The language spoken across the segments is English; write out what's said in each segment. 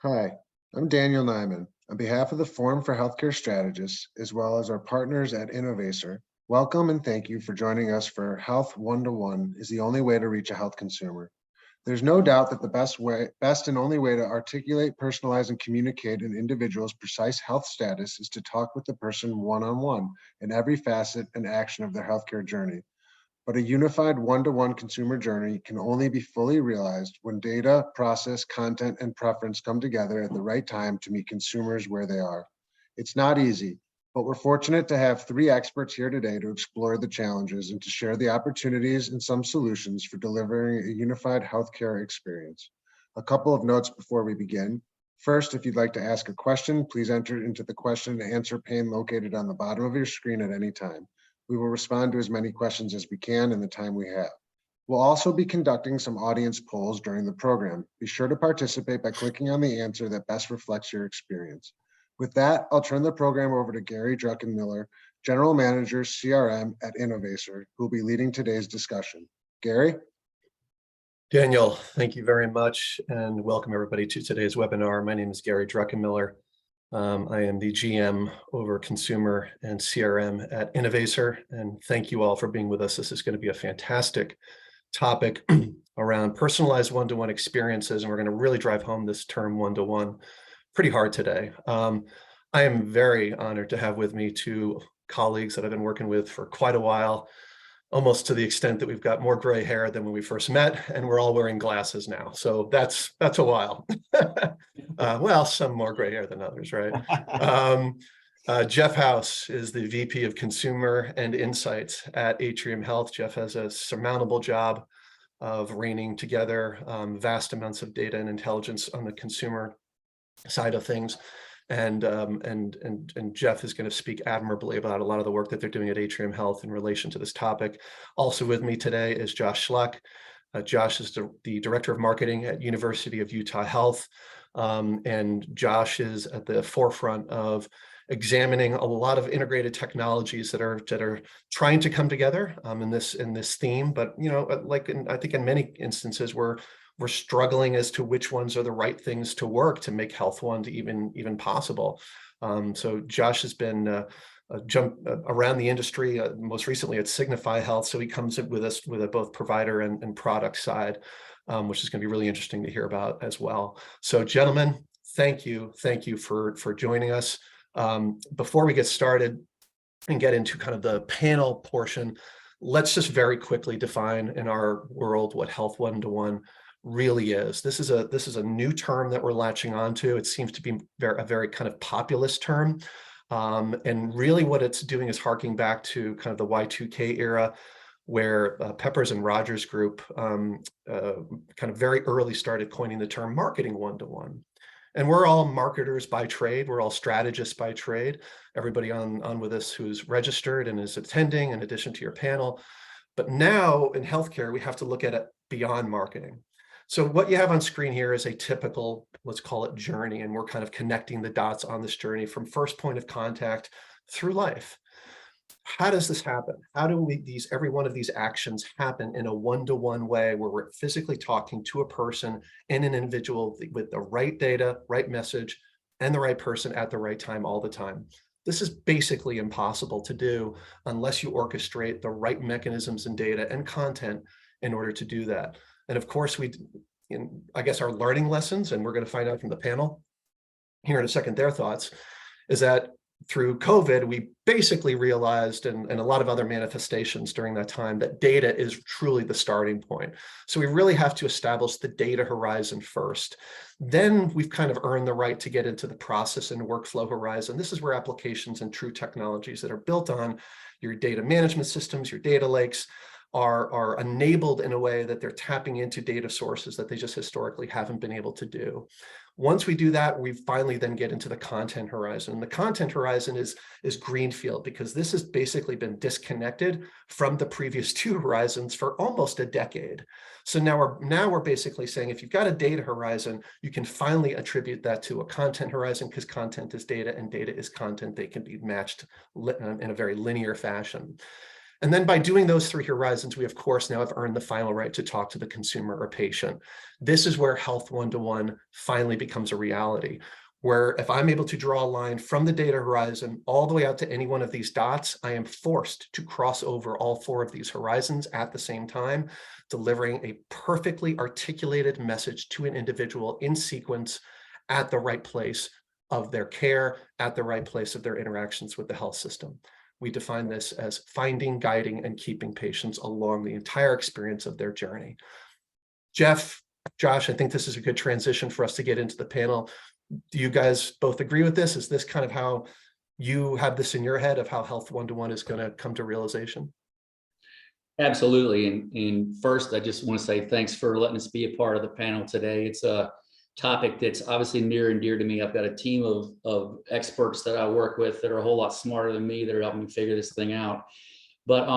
Hi, I'm Daniel Nyman. On behalf of the Forum for Healthcare Strategists, as well as our partners at Innovaccer, welcome and thank you for joining us for Health One-to-One is the only way to reach a health consumer. There's no doubt that the best and only way to articulate, personalize, and communicate an individual's precise health status is to talk with the person one-on-one in every facet and action of their healthcare journey. But a unified one-to-one consumer journey can only be fully realized when data, process, content, and preference come together at the right time to meet consumers where they are. It's not easy, but we're fortunate to have three experts here today to explore the challenges and to share the opportunities and some solutions for delivering a unified healthcare experience. A couple of notes before we begin. First, if you'd like to ask a question, please enter it into the question and answer pane located on the bottom of your screen at any time. We will respond to as many questions as we can in the time we have. We'll also be conducting some audience polls during the program. Be sure to participate by clicking on the answer that best reflects your experience. With that, I'll turn the program over to Gary Druckenmiller, General Manager, CRM at Innovaccer, who will be leading today's discussion. Gary? Daniel, thank you very much, and welcome everybody to today's webinar. My name is Gary Druckenmiller. I am the GM over consumer and CRM at Innovaccer, and thank you all for being with us. This is going to be a fantastic topic around personalized one-to-one experiences, and we're going to really drive home this term one-to-one pretty hard today. I am very honored to have with me two colleagues that I've been working with for quite a while, almost to the extent that we've got more gray hair than when we first met, and we're all wearing glasses now. So that's a while. Well, some more gray hair than others, right? Jeff House is the VP of Consumer and Insights at Atrium Health. Jeff has a surmountable job of reining together vast amounts of data and intelligence on the consumer side of things. And Jeff is going to speak admirably about a lot of the work that they're doing at Atrium Health in relation to this topic. Also with me today is Josh Schlaich. Josh is the Director of Marketing at University of Utah Health. And Josh is at the forefront of examining a lot of integrated technologies that are trying to come together in this theme. But I think in many instances we're struggling as to which ones are the right things to work to make Health One to even possible. So Josh has been jump around the industry, most recently at Signify Health. So he comes in with us with a both provider and product side, which is going to be really interesting to hear about as well. So gentlemen, thank you for joining us. Before we get started and get into kind of the panel portion, let's just very quickly define in our world what Health One-to-One really is. This is a new term that we're latching onto. It seems to be a very kind of populist term. And really what it's doing is harking back to kind of the Y2K era, where Peppers and Rogers Group kind of very early started coining the term marketing one-to-one. And we're all marketers by trade. We're all strategists by trade. Everybody on with us who's registered and is attending, in addition to your panel. But now in healthcare, we have to look at it beyond marketing. So what you have on screen here is a typical, let's call it journey, and we're kind of connecting the dots on this journey from first point of contact through life. How does this happen? How do every one of these actions happen in a one-to-one way where we're physically talking to a person and an individual with the right data, right message, and the right person at the right time all the time? This is basically impossible to do unless you orchestrate the right mechanisms and data and content in order to do that. And of course, I guess our learning lessons, and we're going to find out from the panel here in a second their thoughts, is that through COVID, we basically realized, and a lot of other manifestations during that time, that data is truly the starting point. So we really have to establish the data horizon first. Then we've kind of earned the right to get into the process and workflow horizon. This is where applications and true technologies that are built on your data management systems, your data lakes, are enabled in a way that they're tapping into data sources that they just historically haven't been able to do. Once we do that, we finally then get into the content horizon. And the content horizon is greenfield, because this has basically been disconnected from the previous two horizons for almost a decade. So now we're basically saying, if you've got a data horizon, you can finally attribute that to a content horizon, because content is data and data is content. They can be matched in a very linear fashion. And then by doing those 3 horizons, we of course now have earned the final right to talk to the consumer or patient. This is where health one-to-one finally becomes a reality, where if I'm able to draw a line from the data horizon all the way out to any one of these dots, I am forced to cross over all 4 of these horizons at the same time, delivering a perfectly articulated message to an individual in sequence at the right place of their care, at the right place of their interactions with the health system. We define this as finding, guiding, and keeping patients along the entire experience of their journey. Jeff, Josh, I think this is a good transition for us to get into the panel. Do you guys both agree with this? Is this kind of how you have this in your head of how health one-to-one is going to come to realization? Absolutely. And first, I just want to say thanks for letting us be a part of the panel today. It's a topic that's obviously near and dear to me. I've got a team of experts that I work with that are a whole lot smarter than me that are helping me figure this thing out. But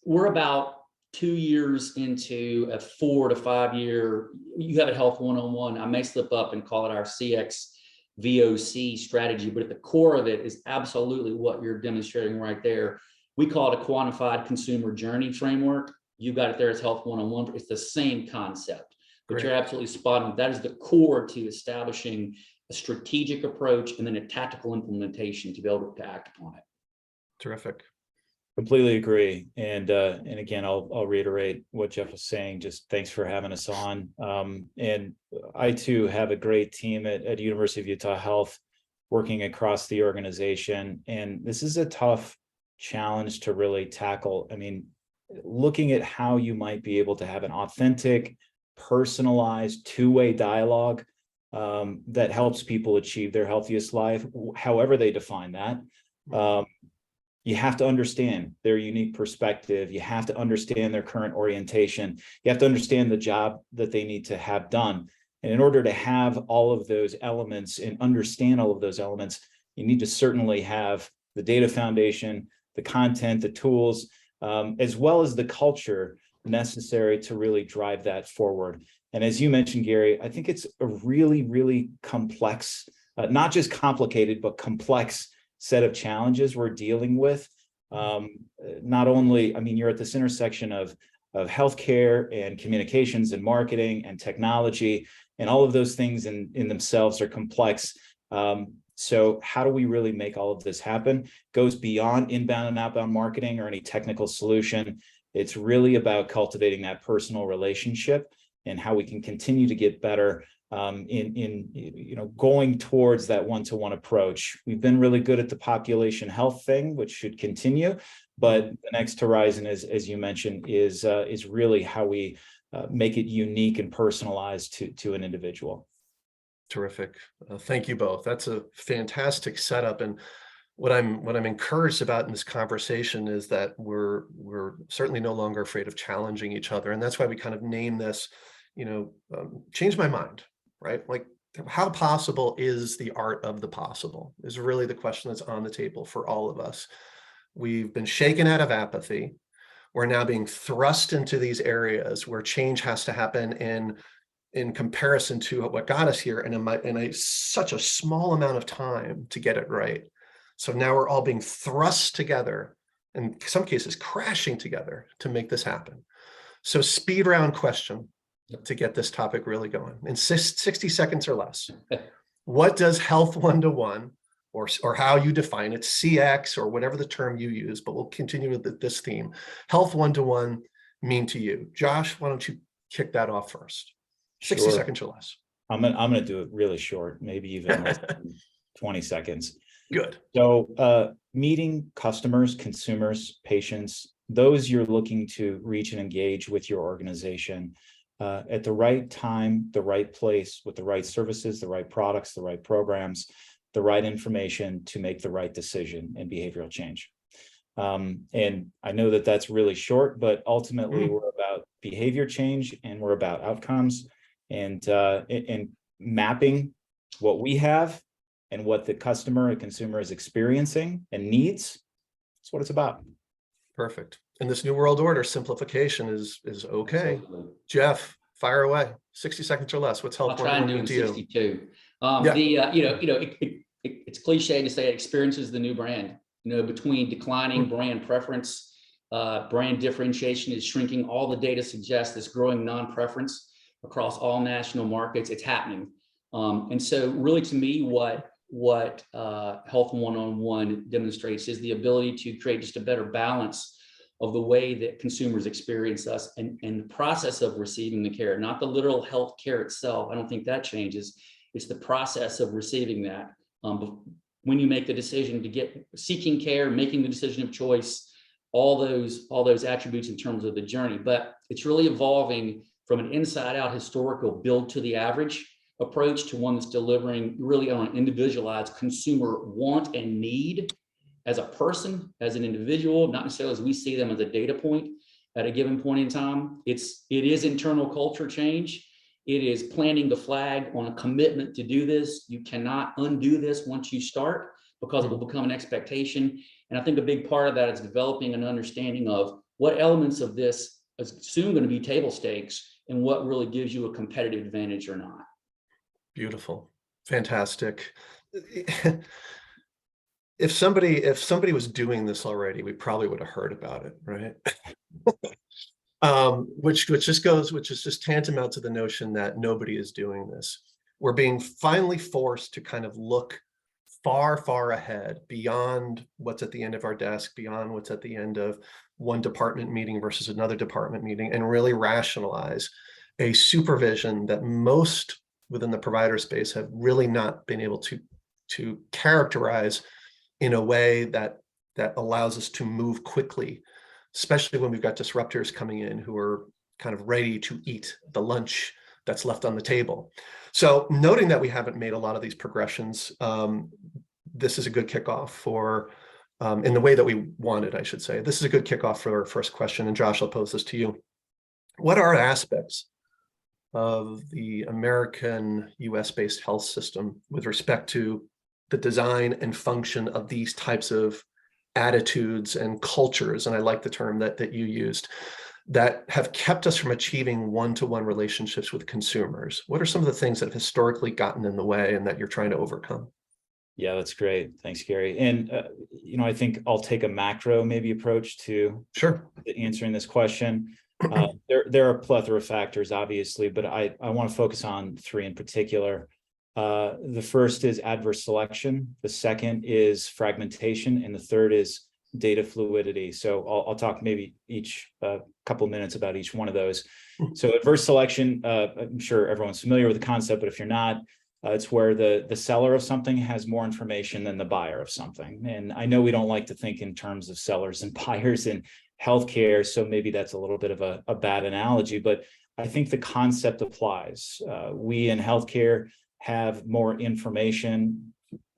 we're about 2 years into a 4 to 5 year. You have a health one-on-one. I may slip up and call it our CX VOC strategy, but at the core of it is absolutely what you're demonstrating right there. We call it a quantified consumer journey framework. You got it there as health one-on-one. It's the same concept. But You're absolutely spot on. That is the core to establishing a strategic approach and then a tactical implementation to be able to act upon it. Terrific. Completely agree. And again, I'll reiterate what Jeff was saying. Just thanks for having us on. And I too have a great team at University of Utah Health working across the organization. And this is a tough challenge to really tackle. I mean, looking at how you might be able to have an authentic, personalized, two-way dialogue that helps people achieve their healthiest life, however they define that. You have to understand their unique perspective. You have to understand their current orientation. You have to understand the job that they need to have done. And in order to have all of those elements and understand all of those elements, you need to certainly have the data foundation, the content, the tools, as well as the culture necessary to really drive that forward. And as you mentioned, Gary, I think it's a really, really complex, not just complicated, but complex set of challenges we're dealing with. Not only, I mean, you're at this intersection of healthcare and communications and marketing and technology, and all of those things in themselves are complex. So how do we really make all of this happen? Goes beyond inbound and outbound marketing or any technical solution. It's really about cultivating that personal relationship and how we can continue to get better in going towards that one-to-one approach. We've been really good at the population health thing, which should continue, but the next horizon, as you mentioned, is really how we make it unique and personalized to an individual. Terrific. Thank you both. That's a fantastic setup. And what I'm encouraged about in this conversation is that we're certainly no longer afraid of challenging each other. And that's why we kind of name this, change my mind, right? Like, how possible is the art of the possible is really the question that's on the table for all of us. We've been shaken out of apathy. We're now being thrust into these areas where change has to happen in comparison to what got us here in such a small amount of time to get it right. So now we're all being thrust together, in some cases crashing together, to make this happen. So speed round question to get this topic really going in 60 seconds or less. What does health one-to-one, or how you define it, CX or whatever the term you use, but we'll continue with this theme, health one-to-one mean to you? Josh, why don't you kick that off first? 60 seconds or less. I'm gonna do it really short, maybe even less than 20 seconds. Good. So meeting customers, consumers, patients, those you're looking to reach and engage with your organization at the right time, the right place, with the right services, the right products, the right programs, the right information to make the right decision and behavioral change. And I know that that's really short, but ultimately we're about behavior change and we're about outcomes. And mapping what we have and what the customer and consumer is experiencing and needs. That's what it's about. Perfect. In this new world order, simplification is okay. Absolutely. Jeff, fire away. 60 seconds or less. What's health? I'll try and do it in 62. Yeah. It's cliche to say experience is the new brand. between declining brand preference, brand differentiation is shrinking. All the data suggests this growing non-preference across all national markets. It's happening. And so really, to me, what Health One-on-One demonstrates is the ability to create just a better balance of the way that consumers experience us and the process of receiving the care, not the literal health care itself. I don't think that changes. It's the process of receiving that. When you make the decision to get seeking care, making the decision of choice, all those attributes in terms of the journey. But it's really evolving from an inside out historical build to the average approach to one that's delivering really on an individualized consumer want and need as a person, as an individual, not necessarily as we see them as a data point at a given point in time. It is internal culture change. It is planting the flag on a commitment to do this. You cannot undo this once you start, because it will become an expectation. And I think a big part of that is developing an understanding of what elements of this is soon going to be table stakes and what really gives you a competitive advantage or not. Beautiful. Fantastic. If somebody was doing this already, we probably would have heard about it, right? Which is just tantamount to the notion that nobody is doing this. We're being finally forced to kind of look far, far ahead, beyond what's at the end of our desk, beyond what's at the end of one department meeting versus another department meeting, and really rationalize a supervision that most within the provider space have really not been able to characterize in a way that allows us to move quickly, especially when we've got disruptors coming in who are kind of ready to eat the lunch that's left on the table. So noting that we haven't made a lot of these progressions, this is a good kickoff for, in the way that we wanted, I should say. This is a good kickoff for our first question, and Josh, I'll pose this to you. What are aspects of the American US-based health system with respect to the design and function of these types of attitudes and cultures, and I like the term that you used, that have kept us from achieving one-to-one relationships with consumers? What are some of the things that have historically gotten in the way and that you're trying to overcome? Yeah, that's great. Thanks, Gary. And, I think I'll take a macro maybe approach to answering this question. There are a plethora of factors, obviously, but I want to focus on three in particular. The first is adverse selection. The second is fragmentation. And the third is data fluidity. So I'll talk maybe each couple of minutes about each one of those. So adverse selection, I'm sure everyone's familiar with the concept, but if you're not, it's where the seller of something has more information than the buyer of something. And I know we don't like to think in terms of sellers and buyers in healthcare, so maybe that's a little bit of a bad analogy, but I think the concept applies. We in healthcare have more information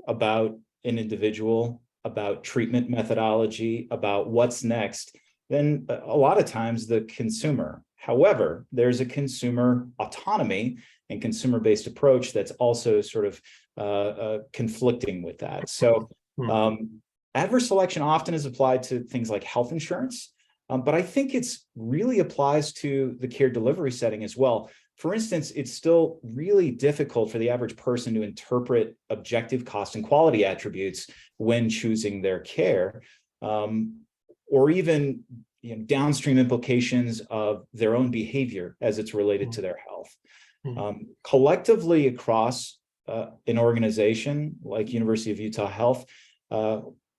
about an individual, about treatment methodology, about what's next than a lot of times the consumer. However, there's a consumer autonomy and consumer-based approach that's also sort of conflicting with that. So adverse selection often is applied to things like health insurance, but I think it's really applies to the care delivery setting as well. For instance, it's still really difficult for the average person to interpret objective cost and quality attributes when choosing their care, or even downstream implications of their own behavior as it's related to their health. Collectively across an organization like University of Utah Health,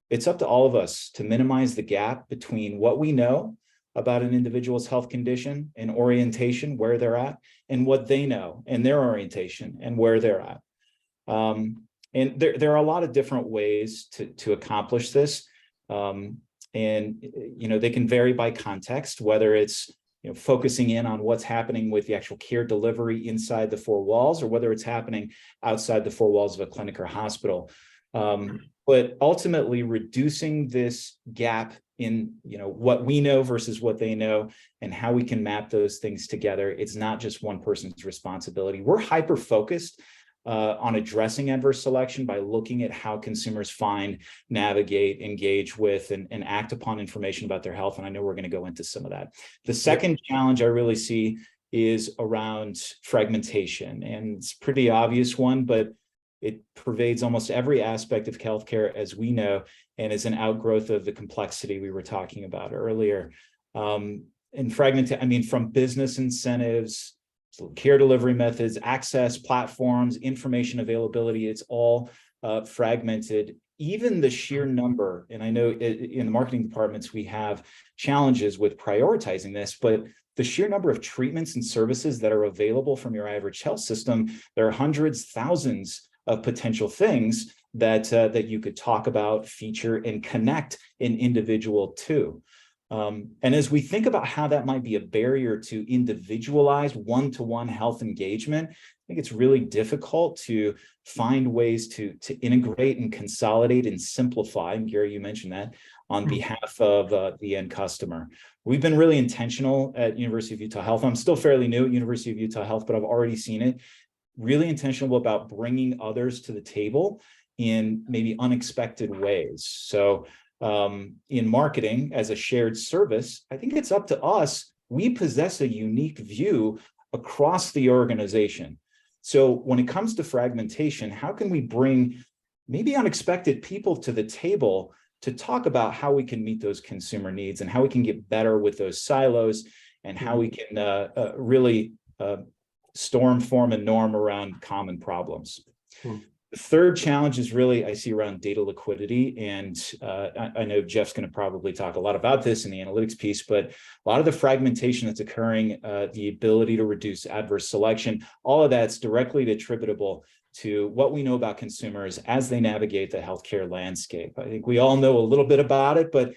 it's up to all of us to minimize the gap between what we know about an individual's health condition and orientation, where they're at, and what they know and their orientation and where they're at. And there are a lot of different ways to accomplish this. And they can vary by context, whether it's focusing in on what's happening with the actual care delivery inside the four walls, or whether it's happening outside the four walls of a clinic or hospital. But ultimately reducing this gap in what we know versus what they know and how we can map those things together. It's not just one person's responsibility. We're hyper-focused on addressing adverse selection by looking at how consumers find, navigate, engage with, and act upon information about their health. And I know we're going to go into some of that. The second challenge I really see is around fragmentation. And it's a pretty obvious one, but It pervades almost every aspect of healthcare as we know, and is an outgrowth of the complexity we were talking about earlier. And fragmented, I mean, from business incentives, care delivery methods, access platforms, information availability, it's all fragmented. Even the sheer number, and I know in the marketing departments, we have challenges with prioritizing this, but the sheer number of treatments and services that are available from your average health system, there are hundreds, thousands of potential things that you could talk about, feature, and connect an individual to. And as we think about how that might be a barrier to individualized one-to-one health engagement, I think it's really difficult to find ways to integrate and consolidate and simplify. And Gary, you mentioned that on behalf of the end customer. We've been really intentional at University of Utah Health. I'm still fairly new at University of Utah Health, but I've already seen it. Really intentional about bringing others to the table in maybe unexpected ways. So in marketing as a shared service, I think it's up to us. We possess a unique view across the organization. So when it comes to fragmentation, how can we bring maybe unexpected people to the table to talk about how we can meet those consumer needs and how we can get better with those silos and how we can really form a norm around common problems. The third challenge is really, I see around data liquidity. And I know Jeff's going to probably talk a lot about this in the analytics piece, but a lot of the fragmentation that's occurring, the ability to reduce adverse selection, all of that's directly attributable to what we know about consumers as they navigate the healthcare landscape. I think we all know a little bit about it, but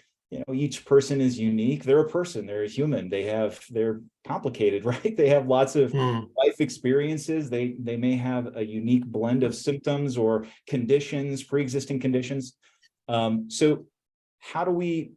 each person is unique. They're a person, they're a human. They're complicated, right? They have lots of life experiences. They may have a unique blend of symptoms or conditions, pre-existing conditions. So how do we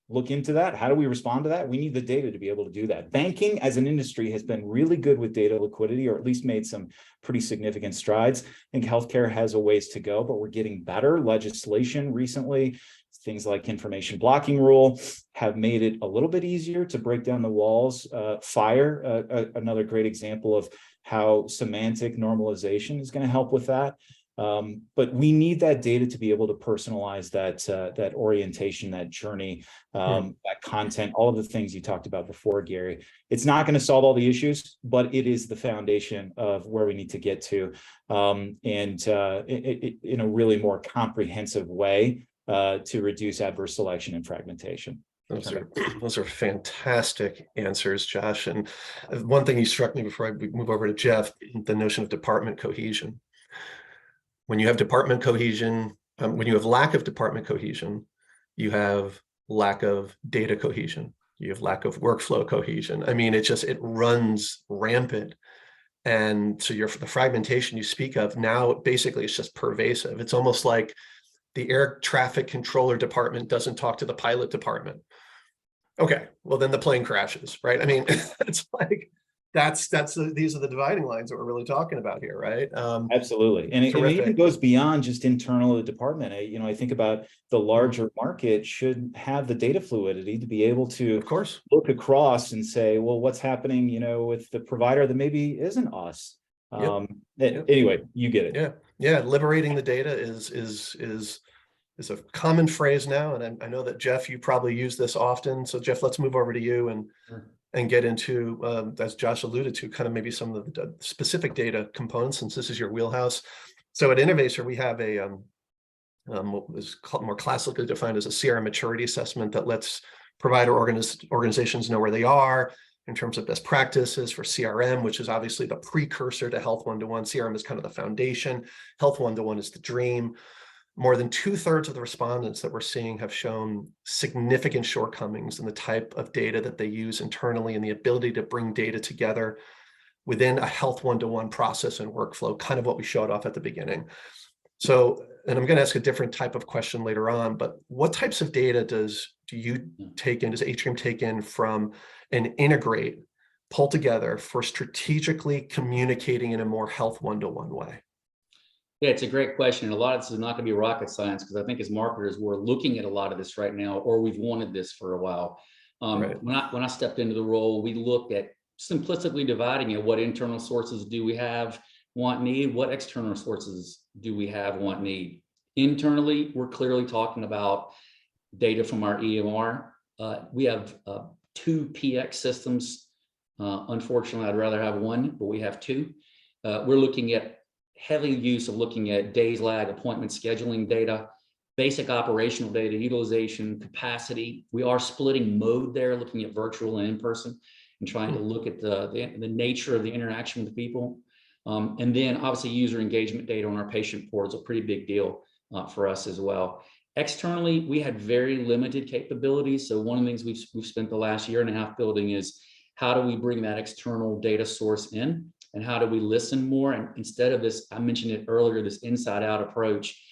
look into that? How do we respond to that? We need the data to be able to do that. Banking as an industry has been really good with data liquidity, or at least made some pretty significant strides. I think healthcare has a ways to go, but we're getting better. Legislation recently, things like information blocking rule, have made it a little bit easier to break down the walls. FHIR, another great example of how semantic normalization is going to help with that. But we need that data to be able to personalize that orientation, that journey, that content, all of the things you talked about before, Gary. It's not going to solve all the issues, but it is the foundation of where we need to get to, in a really more comprehensive way to reduce adverse selection and fragmentation. Those are fantastic answers, Josh. And one thing you struck me before I move over to Jeff, the notion of department cohesion. When you have department cohesion, when you have lack of department cohesion, you have lack of data cohesion, you have lack of workflow cohesion. I mean, it runs rampant. And so the fragmentation you speak of now, basically it's just pervasive. It's almost like the air traffic controller department doesn't talk to the pilot department. Okay, well then the plane crashes, right? I mean, it's like, these are the dividing lines that we're really talking about here, right? Absolutely. And it even goes beyond just internal to the department. I think about the larger market should have the data fluidity to be able to, of course, look across and say, well, what's happening, with the provider that maybe isn't us. Anyway, you get it. Yeah. Liberating the data is a common phrase now. And I know that Jeff, you probably use this often. So Jeff, let's move over to you and get into, as Josh alluded to, kind of maybe some of the specific data components, since this is your wheelhouse. So at Innovaccer, we have what is more classically defined as a CRM maturity assessment that lets provider organizations know where they are in terms of best practices for CRM, which is obviously the precursor to Health 1-to-1. CRM is kind of the foundation. Health 1-to-1 is the dream. More than 2/3 of the respondents that we're seeing have shown significant shortcomings in the type of data that they use internally and the ability to bring data together within a Health 1-to-1 process and workflow, kind of what we showed off at the beginning. So, and I'm going to ask a different type of question later on, but what types of data does Atrium take in from and integrate, pull together for strategically communicating in a more Health 1-to-1 way? Yeah, it's a great question. And a lot of this is not going to be rocket science, because I think as marketers, we're looking at a lot of this right now, or we've wanted this for a while. Right. When I stepped into the role, we looked at simplistically dividing it. What internal sources do we have? want, need? What external sources do we have, want, need? Internally, we're clearly talking about data from our EMR. We have 2 PX systems. Unfortunately, I'd rather have 1, but we have 2. We're looking at heavy use of looking at days lag, appointment scheduling data, basic operational data, utilization, capacity. We are splitting mode there, looking at virtual and in-person, and trying to look at the nature of the interaction with the people. And then obviously user engagement data on our patient portal is a pretty big deal for us as well. Externally, we had very limited capabilities. So one of the things we've spent the last year and a half building is how do we bring that external data source in, and how do we listen more? And instead of this, I mentioned it earlier, this inside out approach,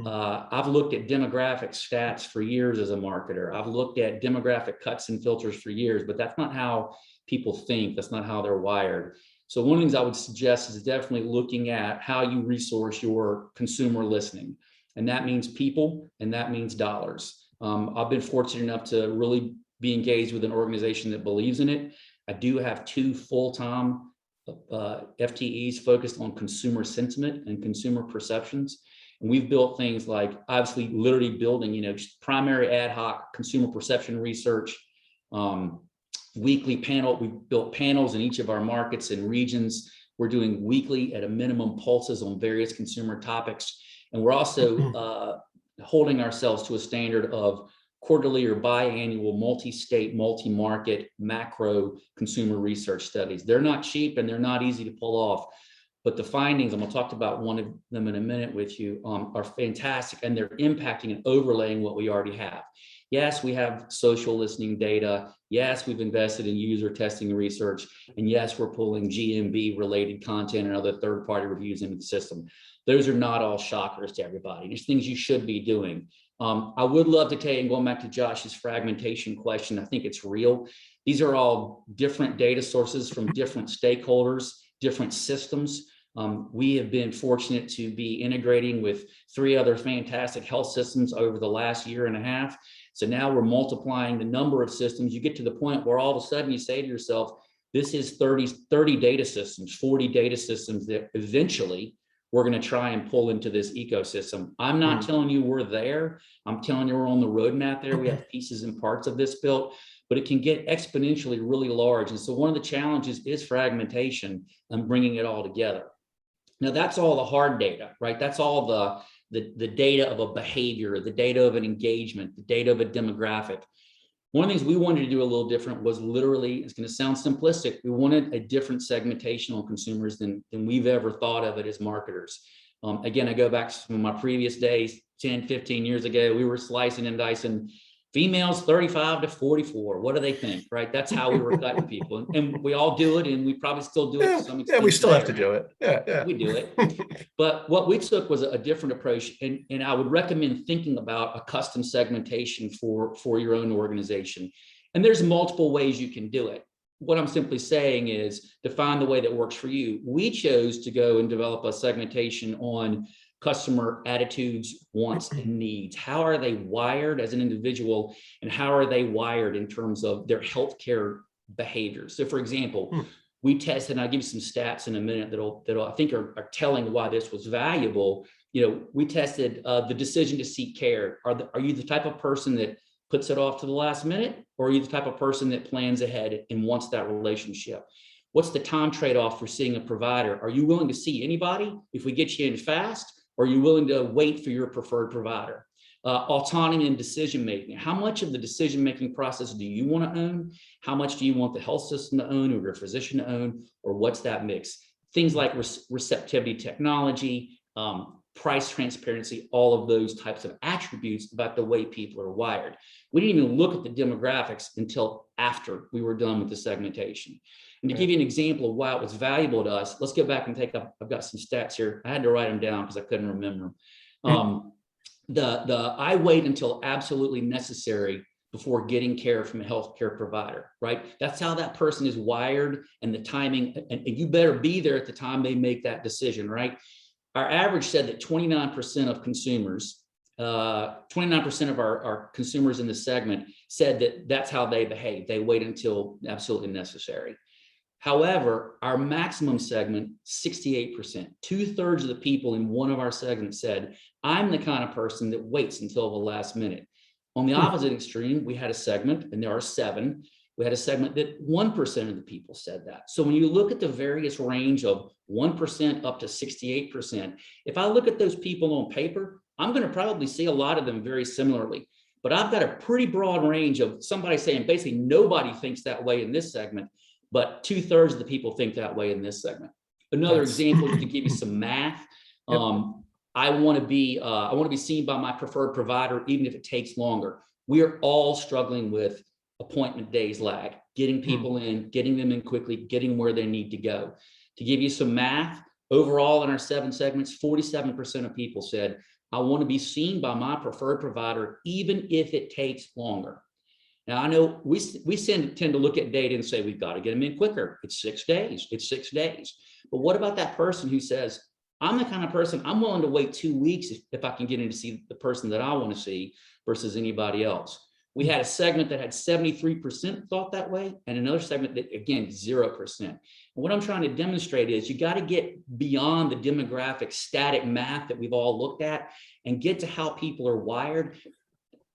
I've looked at demographic stats for years as a marketer. I've looked at demographic cuts and filters for years, but that's not how people think. That's not how they're wired. So one of the things I would suggest is definitely looking at how you resource your consumer listening. And that means people, and that means dollars. I've been fortunate enough to really be engaged with an organization that believes in it. I do have 2 full-time FTEs focused on consumer sentiment and consumer perceptions. And we've built things like, obviously, literally building, primary ad hoc consumer perception research, weekly panel. We've built panels in each of our markets and regions. We're doing weekly at a minimum pulses on various consumer topics. And we're also holding ourselves to a standard of quarterly or biannual multi-state, multi-market, macro consumer research studies. They're not cheap and they're not easy to pull off, but the findings, I'm going to talk about one of them in a minute with you, are fantastic, and they're impacting and overlaying what we already have. Yes, we have social listening data. Yes, we've invested in user testing research. And yes, we're pulling GMB related content and other third-party reviews into the system. Those are not all shockers to everybody. There's things you should be doing. I would love to tell you, and going back to Josh's fragmentation question, I think it's real. These are all different data sources from different stakeholders, different systems. We have been fortunate to be integrating with 3 other fantastic health systems over the last year and a half. So now we're multiplying the number of systems. You get to the point where all of a sudden you say to yourself, this is 30 data systems, 40 data systems that eventually we're going to try and pull into this ecosystem. I'm not telling you we're there. I'm telling you we're on the roadmap there. We have pieces and parts of this built, but it can get exponentially really large. And so one of the challenges is fragmentation and bringing it all together. Now that's all the hard data, right? That's all the data of a behavior, the data of an engagement, the data of a demographic. One of the things we wanted to do a little different was literally, it's going to sound simplistic, we wanted a different segmentation on consumers than we've ever thought of it as marketers. Again, I go back to some of my previous days, 10, 15 years ago, we were slicing and dicing females 35 to 44. What do they think, right? That's how we were cutting people. And we all do it, and we probably still do it to some extent. Yeah, we still have to right? do it. Yeah. We do it. But what we took was a different approach. And I would recommend thinking about a custom segmentation for your own organization. And there's multiple ways you can do it. What I'm simply saying is define the way that works for you. We chose to go and develop a segmentation on customer attitudes, wants, and needs. How are they wired as an individual, and how are they wired in terms of their healthcare behaviors? So for example, we tested, and I'll give you some stats in a minute that'll I think are telling why this was valuable. We tested the decision to seek care. Are you the type of person that puts it off to the last minute, or are you the type of person that plans ahead and wants that relationship? What's the time trade-off for seeing a provider? Are you willing to see anybody if we get you in fast? Or are you willing to wait for your preferred provider? Autonomy and decision-making. How much of the decision-making process do you want to own? How much do you want the health system to own, or your physician to own? Or what's that mix? Things like receptivity technology, price transparency, all of those types of attributes about the way people are wired. We didn't even look at the demographics until after we were done with the segmentation. And to give you an example of why it was valuable to us, let's go back and I've got some stats here. I had to write them down because I couldn't remember. I wait until absolutely necessary before getting care from a healthcare provider, right? That's how that person is wired, and the timing, and you better be there at the time they make that decision, right? Our average said that 29% of consumers, 29% of our consumers in the segment said that that's how they behave. They wait until absolutely necessary. However, our maximum segment, 68%, 2/3 of the people in one of our segments said, I'm the kind of person that waits until the last minute. On the opposite extreme, we had a segment, and there are 7, we had a segment that 1% of the people said that. So when you look at the various range of 1% up to 68%, if I look at those people on paper, I'm going to probably see a lot of them very similarly. But I've got a pretty broad range of somebody saying basically nobody thinks that way in this segment, but 2/3 of the people think that way in this segment. Another example, to give you some math. Yep. I want to be seen by my preferred provider, even if it takes longer. We are all struggling with appointment days lag, getting people in, getting them in quickly, getting where they need to go. To give you some math, overall in our 7 segments, 47% of people said, I want to be seen by my preferred provider, even if it takes longer. Now, I know we tend to look at data and say, we've got to get them in quicker. It's 6 days. It's 6 days. But what about that person who says, I'm the kind of person, I'm willing to wait 2 weeks if I can get in to see the person that I want to see versus anybody else. We had a segment that had 73% thought that way, and another segment that, again, 0%. And what I'm trying to demonstrate is you got to get beyond the demographic static math that we've all looked at and get to how people are wired.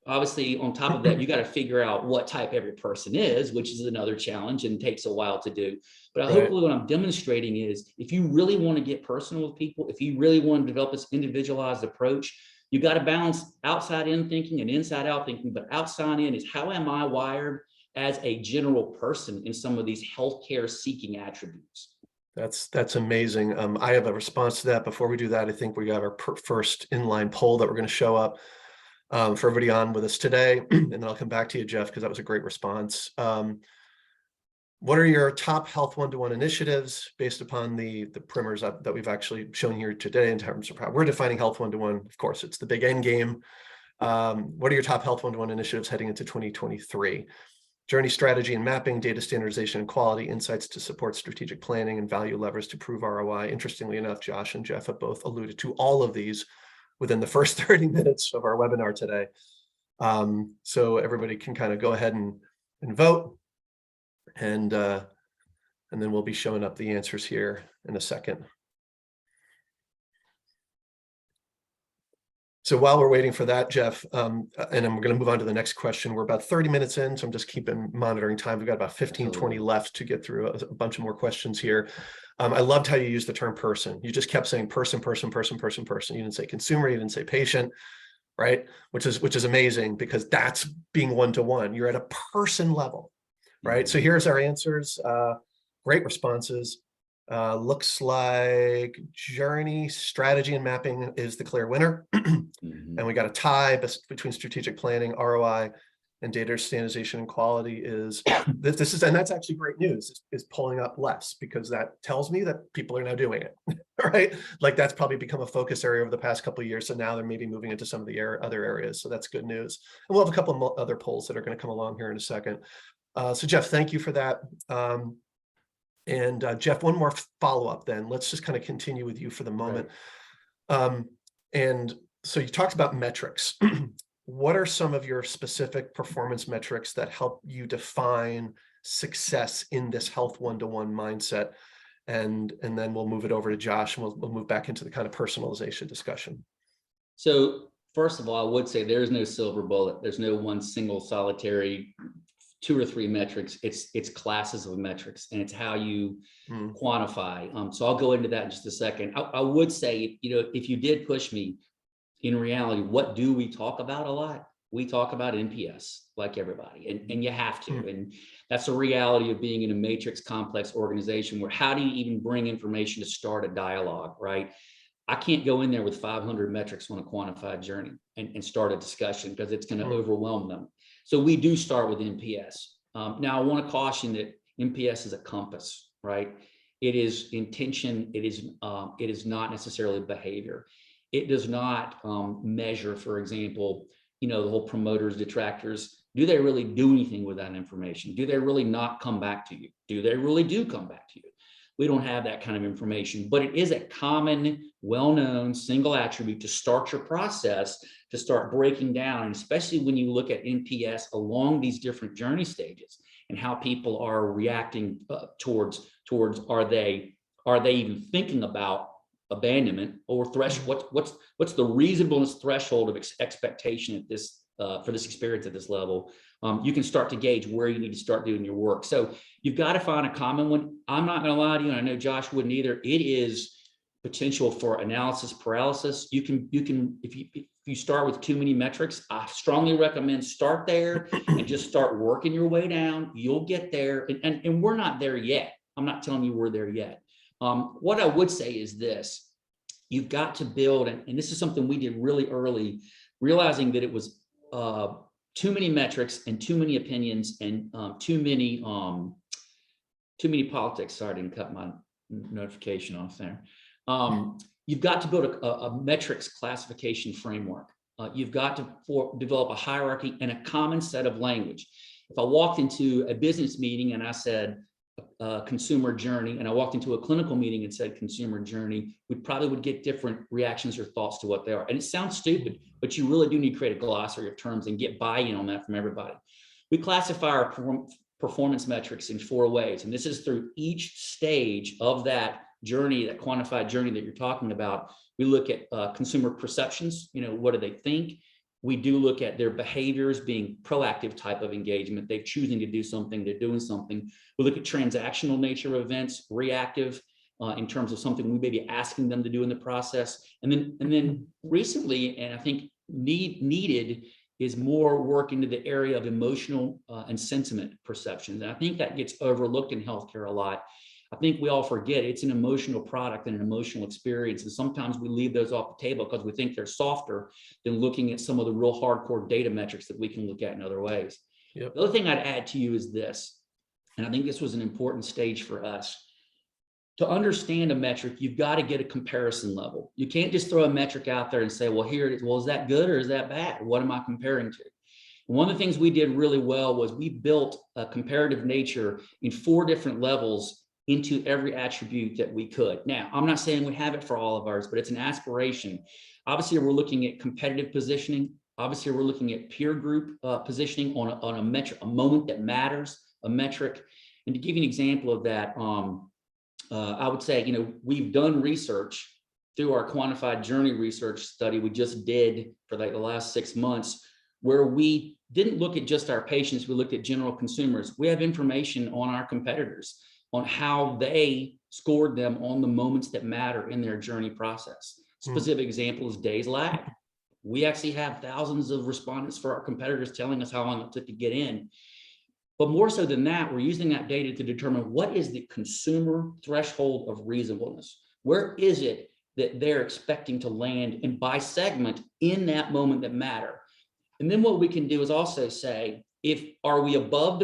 Obviously, on top of that, you got to figure out what type every person is, which is another challenge and takes a while to do. But hopefully what I'm demonstrating is if you really want to get personal with people, if you really want to develop this individualized approach, you got to balance outside in thinking and inside out thinking. But outside in is how am I wired as a general person in some of these healthcare seeking attributes? That's amazing. I have a response to that. Before we do that, I think we got our first inline poll that we're going to show up for everybody on with us today. And then I'll come back to you, Jeff, because that was a great response. What are your top health one-to-one initiatives based upon the primers that we've actually shown here today in terms of how we're defining health one-to-one? Of course, it's the big end game. What are your top health one-to-one initiatives heading into 2023? Journey strategy and mapping, data standardization and quality, insights to support strategic planning, and value levers to prove ROI. Interestingly enough, Josh and Jeff have both alluded to all of these within the first 30 minutes of our webinar today. So everybody can kind of go ahead and vote. And then we'll be showing up the answers here in a second. So while we're waiting for that, Jeff, and then we're going to move on to the next question. We're about 30 minutes in, so I'm just keeping monitoring time. We've got about 15, 20 left to get through a bunch of more questions here. I loved how you used the term person. You just kept saying person, person, person, person, person. You didn't say consumer, you didn't say patient, right? Which is amazing because that's being one-to-one. You're at a person level. Right. So here's our answers. Great responses. Looks like journey, strategy, and mapping is the clear winner. And we got a tie between strategic planning, ROI, and data standardization and quality is this is, and that's actually great news, is pulling up less because that tells me that people are now doing it, right? Like that's probably become a focus area over the past couple of years. So now they're maybe moving into some of the other areas. So that's good news. And we'll have a couple of other polls that are going to come along here in a second. So Jeff, thank you for that. And Jeff, one more follow-up then. Let's just kind of continue with you for the moment. Right. And so you talked about metrics. What are some of your specific performance metrics that help you define success in this health one-to-one mindset? And then we'll move it over to Josh and we'll move back into the kind of personalization discussion. So first of all, I would say there's no silver bullet. There's no one single solitary 2 or 3 metrics. It's classes of metrics, and it's how you quantify. So I'll go into that in just a second. I would say, if you did push me, in reality, what do we talk about a lot? We talk about NPS, like everybody, and you have to. And that's the reality of being in a matrix complex organization where how do you even bring information to start a dialogue, right? I can't go in there with 500 metrics on a quantified journey and start a discussion because it's going to overwhelm them. So we do start with NPS. Now I want to caution that NPS is a compass, right? It is intention. It is not necessarily behavior. It does not measure, for example, the whole promoters, detractors. Do they really do anything with that information? Do they really not come back to you? Do they really do come back to you? We don't have that kind of information, but it is a common, well-known single attribute to start your process, to start breaking down, and especially when you look at NPS along these different journey stages. and how people are reacting towards are they even thinking about abandonment or threshold? What's the reasonableness threshold of expectation at this for this experience at this level? You can start to gauge where you need to start doing your work. So you've got to find a common one. I'm not going to lie to you, and I know Josh wouldn't either. It is potential for analysis paralysis. You can if you start with too many metrics, I strongly recommend start there and just start working your way down. You'll get there, and we're not there yet. I'm not telling you we're there yet. What I would say is this: you've got to build, and this is something we did really early, realizing that it was too many metrics and too many opinions and too many politics. Sorry, I didn't cut my notification off there. You've got to build a metrics classification framework. You've got to develop a hierarchy and a common set of language. If I walked into a business meeting and I said consumer journey, and I walked into a clinical meeting and said consumer journey, we probably would get different reactions or thoughts to what they are. And it sounds stupid, but you really do need to create a glossary of terms and get buy-in on that from everybody. We classify our performance metrics in 4 ways, and this is through each stage of that journey, that quantified journey that you're talking about. We look at consumer perceptions. What do they think? We do look at their behaviors, being proactive type of engagement. They're choosing to do something, they're doing something. We look at transactional nature of events, reactive in terms of something we may be asking them to do in the process. And then recently, and I think needed, is more work into the area of emotional and sentiment perceptions. And I think that gets overlooked in healthcare a lot. I think we all forget it's an emotional product and an emotional experience. And sometimes we leave those off the table because we think they're softer than looking at some of the real hardcore data metrics that we can look at in other ways. Yep. The other thing I'd add to you is this, and I think this was an important stage for us. To understand a metric, you've got to get a comparison level. You can't just throw a metric out there and say, well, here it is. Well, is that good or is that bad? What am I comparing to? And one of the things we did really well was we built a comparative nature in 4 different levels into every attribute that we could. Now, I'm not saying we have it for all of ours, but it's an aspiration. Obviously, we're looking at competitive positioning. Obviously, we're looking at peer group positioning on a metric, a moment that matters, a metric. And to give you an example of that, I would say, we've done research through our quantified journey research study we just did for like the last 6 months, where we didn't look at just our patients, we looked at general consumers. We have information on our competitors, on how they scored them on the moments that matter in their journey process. Specific example is days lag. We actually have thousands of respondents for our competitors telling us how long it took to get in. But more so than that, we're using that data to determine what is the consumer threshold of reasonableness. Where is it that they're expecting to land, and by segment in that moment that matter? And then what we can do is also say, are we above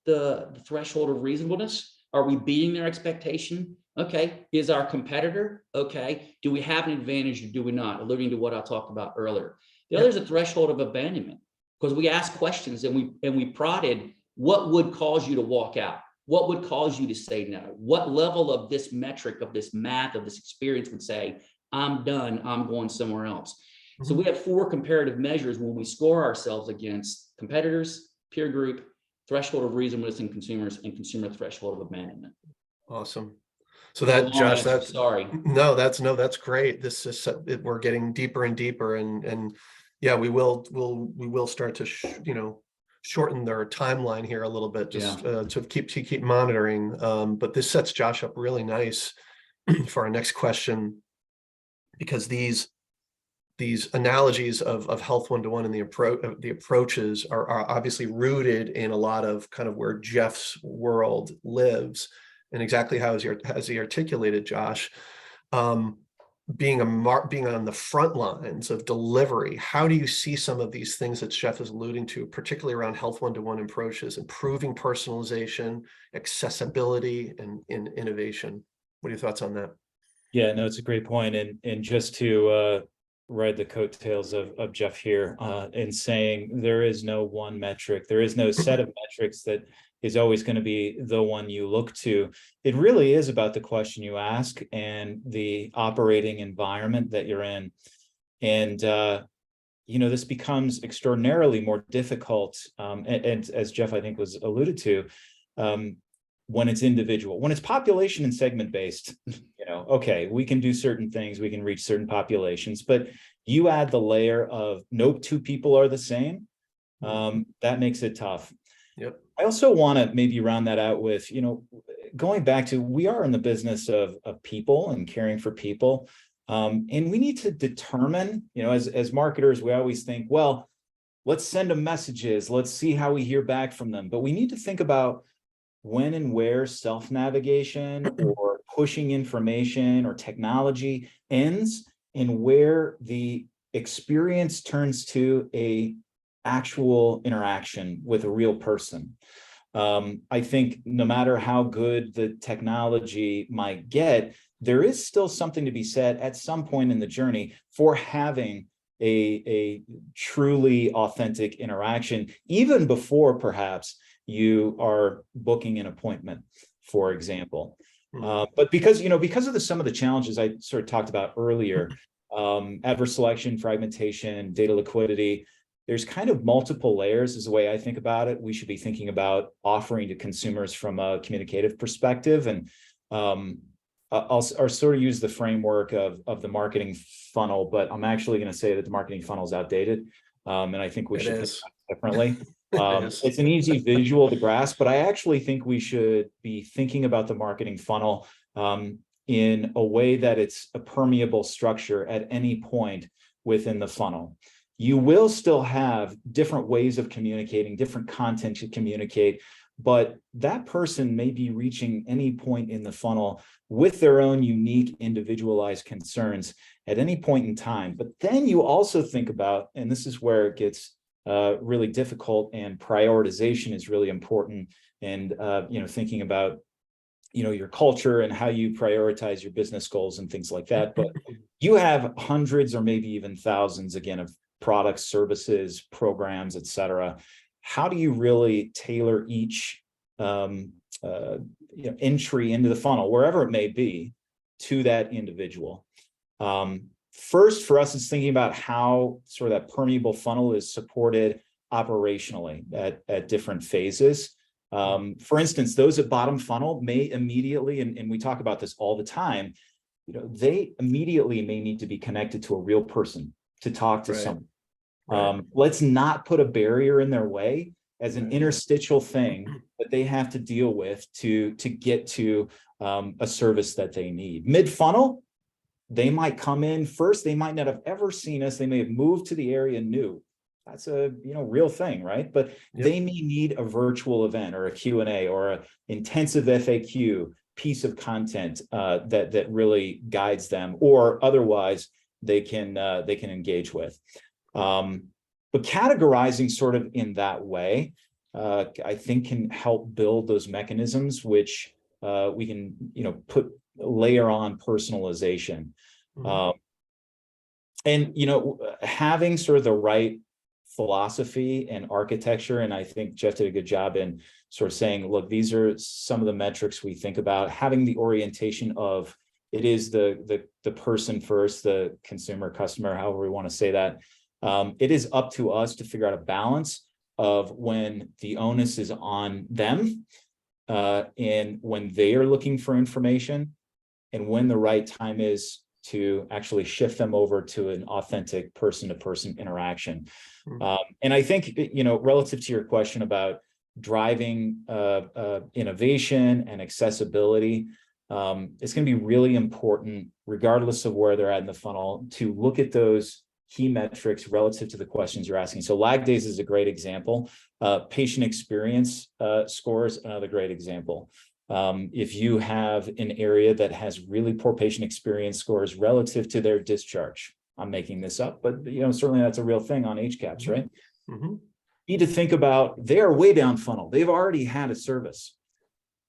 the threshold of reasonableness? Are we beating their expectation? Okay. Is our competitor okay? Do we have an advantage or do we not? Alluding to what I talked about earlier. The other is a threshold of abandonment, because we asked questions and we prodded what would cause you to walk out? What would cause you to say no? What level of this metric, of this math, of this experience would say, I'm done, I'm going somewhere else? So we have 4 comparative measures when we score ourselves against competitors, peer group, threshold of reasonableness in consumers, and consumer threshold of abandonment. Awesome. So that, Josh, that's sorry. No, that's great. This is we're getting deeper and deeper, and yeah, we will start to shorten their timeline here a little bit, just to keep monitoring. But this sets Josh up really nice for our next question, because these analogies of health one-to-one and the approaches are obviously rooted in a lot of kind of where Jeff's world lives, and exactly how as he articulated, Josh, being on the front lines of delivery. How do you see some of these things that Jeff is alluding to, particularly around health one-to-one approaches, improving personalization, accessibility, and innovation? What are your thoughts on that? Yeah, no, it's a great point. And just to ride the coattails of Jeff here in saying there is no one metric, there is no set of metrics that is always going to be the one you look to. It really is about the question you ask and the operating environment that you're in. And this becomes extraordinarily more difficult. And as Jeff, I think, was alluded to, when it's individual, when it's population and segment based, okay, we can do certain things, we can reach certain populations, but you add the layer of nope, two people are the same, that makes it tough. Yep. I also want to maybe round that out with, going back to, we are in the business of people and caring for people. And we need to determine, as marketers, we always think, well, let's send them messages, let's see how we hear back from them. But we need to think about when and where self-navigation or pushing information or technology ends and where the experience turns to a actual interaction with a real person. I think no matter how good the technology might get, there is still something to be said at some point in the journey for having a truly authentic interaction, even before perhaps you are booking an appointment, for example. But because of some of the challenges I sort of talked about earlier, adverse selection, fragmentation, data liquidity, there's kind of multiple layers is the way I think about it. We should be thinking about offering to consumers from a communicative perspective. And I'll sort of use the framework of the marketing funnel, but I'm actually going to say that the marketing funnel is outdated. And I think we should think differently. It's an easy visual to grasp, but I actually think we should be thinking about the marketing funnel in a way that it's a permeable structure at any point within the funnel. You will still have different ways of communicating, different content to communicate, but that person may be reaching any point in the funnel with their own unique individualized concerns at any point in time. But then you also think about, and this is where it gets really difficult, and prioritization is really important, and thinking about your culture and how you prioritize your business goals and things like that. But you have hundreds or maybe even thousands, again, of products, services, programs, et cetera. How do you really tailor each entry into the funnel, wherever it may be, to that individual? First, for us, it's thinking about how sort of that permeable funnel is supported operationally at different phases. For instance, those at bottom funnel may immediately, and we talk about this all the time, they immediately may need to be connected to a real person to talk to someone. Let's not put a barrier in their way as an interstitial thing that they have to deal with to get to a service that they need. Mid-funnel, they might come in first. They might not have ever seen us. They may have moved to the area new. That's a real thing, right? But they may need a virtual event or a Q&A or an intensive FAQ piece of content that really guides them, or otherwise they can engage with. But categorizing sort of in that way, I think, can help build those mechanisms, which we can layer on personalization. And having sort of the right philosophy and architecture, and I think Jeff did a good job in sort of saying, look, these are some of the metrics we think about. Having the orientation of it is the person first, the consumer, customer, however we want to say that. It is up to us to figure out a balance of when the onus is on them and when they are looking for information, and when the right time is to actually shift them over to an authentic person-to-person interaction. And I think, relative to your question about driving innovation and accessibility, it's going to be really important, regardless of where they're at in the funnel, to look at those key metrics relative to the questions you're asking. So lag days is a great example. Patient experience scores, another great example. If you have an area that has really poor patient experience scores relative to their discharge, I'm making this up, but certainly that's a real thing on HCAHPS, right? You need to think about, they're way down funnel. They've already had a service.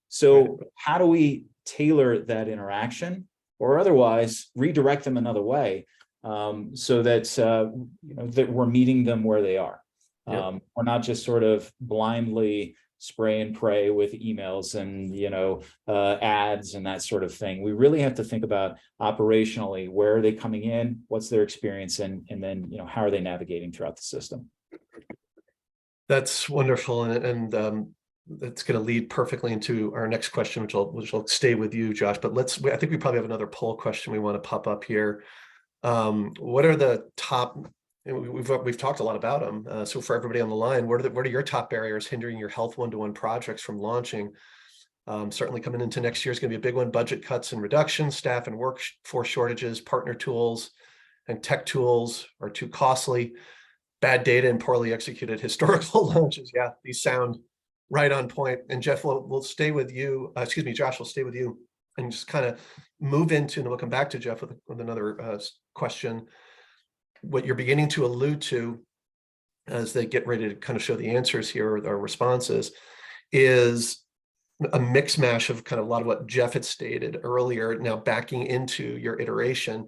So how do we tailor that interaction, or otherwise redirect them another way, so that that we're meeting them where they are? We're not just sort of blindly spray and pray with emails and, ads and that sort of thing. We really have to think about operationally, where are they coming in, what's their experience, and then, how are they navigating throughout the system? That's wonderful, and that's going to lead perfectly into our next question, which will stay with you, Josh. But I think we probably have another poll question we want to pop up here. What are the top? We've talked a lot about them. So for everybody on the line, what are your top barriers hindering your health one-to-one projects from launching? Certainly coming into next year is going to be a big one: budget cuts and reductions, staff and workforce shortages, partner tools and tech tools are too costly, bad data and poorly executed historical launches. Yeah, these sound right on point. And Jeff, we'll stay with you. Josh, we'll stay with you and just kind of move into, and we'll come back to Jeff with another question. What you're beginning to allude to as they get ready to kind of show the answers here, or responses, is a mix mash of kind of a lot of what Jeff had stated earlier, now backing into your iteration,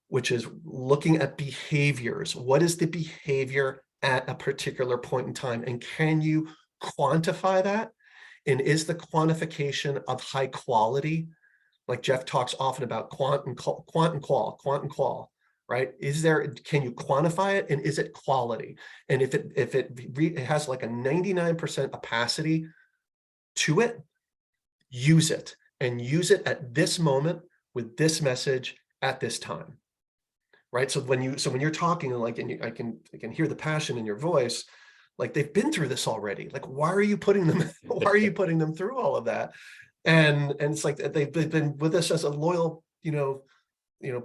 which is looking at behaviors. What is the behavior at a particular point in time? And can you quantify that? And is the quantification of high quality? Like Jeff talks often about quant and qual, right? Can you quantify it, and is it quality? And if it has like a 99% opacity to it, use it, and use it at this moment with this message at this time. Right. So when you're talking, and I can hear the passion in your voice, like they've been through this already. Like, why are you putting them through all of that? And it's like they've been with us as a loyal,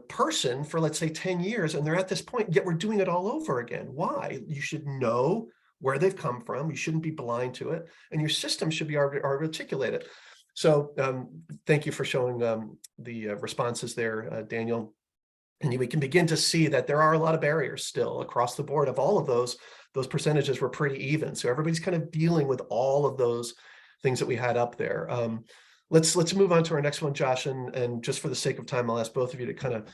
person for, let's say, 10 years, and they're at this point, yet we're doing it all over again. Why? You should know where they've come from. You shouldn't be blind to it, and your system should be articulated. So thank you for showing the responses there, Daniel. And we can begin to see that there are a lot of barriers still across the board. Of all of those percentages were pretty even. So everybody's kind of dealing with all of those things that we had up there. Let's move on to our next one, Josh. And just for the sake of time, I'll ask both of you to kind